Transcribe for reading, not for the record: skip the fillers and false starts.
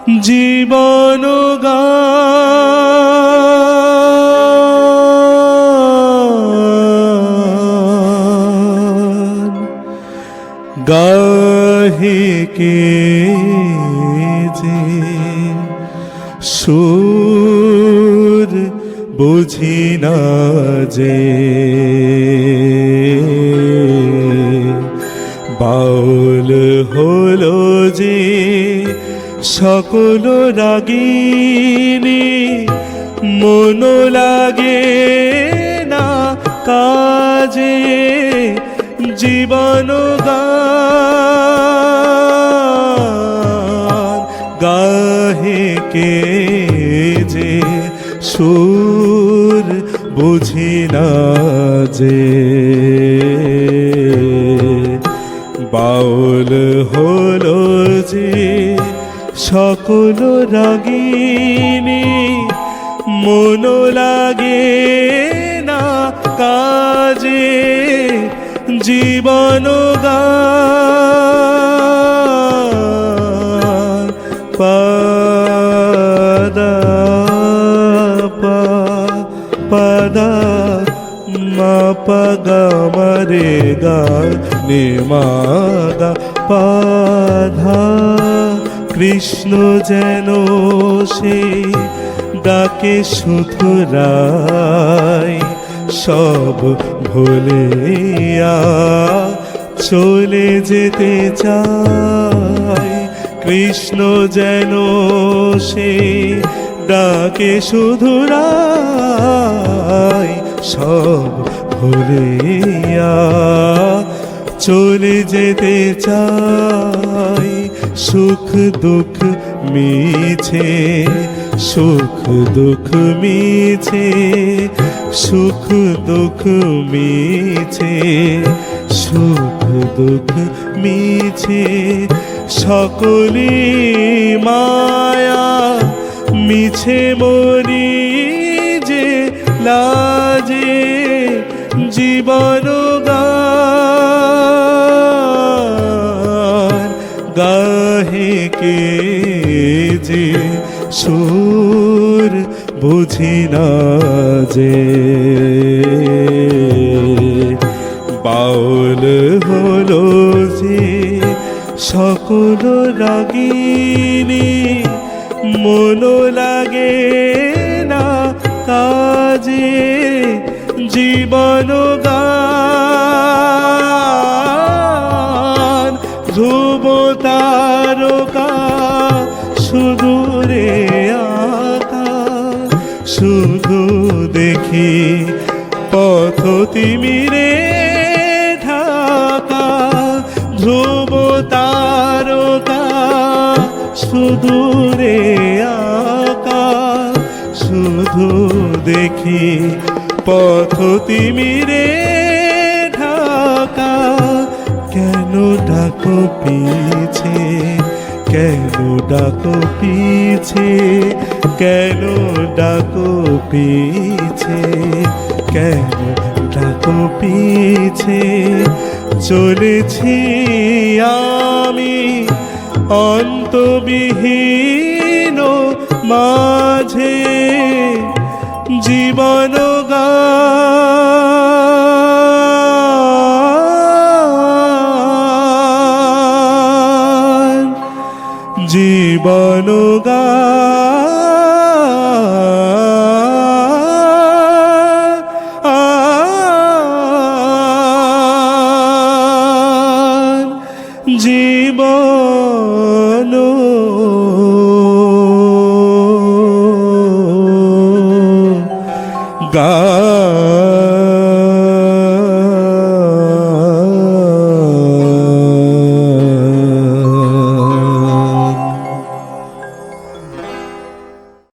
জীবন গান গাহে কে যে সুর বুঝি না যে বাউল হলো যে সকল রাগিনী মন লাগে না কাজে জীবন গান গাহে কে যে সুর বুঝি না যে বাউল হলো যে সকল রাগিনী মন লাগে না কাজে জীবন গান পাদা পাদা মা পাগা মারে গা নে মাগা পাধা কৃষ্ণ যেন সে ডাকে শুধুরাই সব ভুলিয়া চলে যেতে চায় কৃষ্ণ যেন সে ডাকে শুধুরাই সব ভুলিয়া চলে যেতে চাই সুখ দুঃখ মিছে সুখ দুঃখ মিছে সুখ দুঃখ মিছে সুখ দুঃখ মিছে সকলি মায়া মিছে মরি যে লাজে জীবন গান গাহে কে যে সুর বুঝি না যে বাউল হলো যে সকল রাগিনী মন লাগে না কাজে জীবন গান ধ্রুব তারকা সুদূরে আঁকা শুধু দেখি পথ তিমিরে ঢাকা ধ্রুব তারকা সুদূরে আঁকা শুধু দেখি পথ তিমিরে ঢাকা কেন ডাকো পিছে কেন ডাকো পিছে কেন ডাকো পিছে কেন ডাকো পিছে চলেছি আমি অন্তবিহীন মাঝে জীবন গান জীবন গান জীবন গান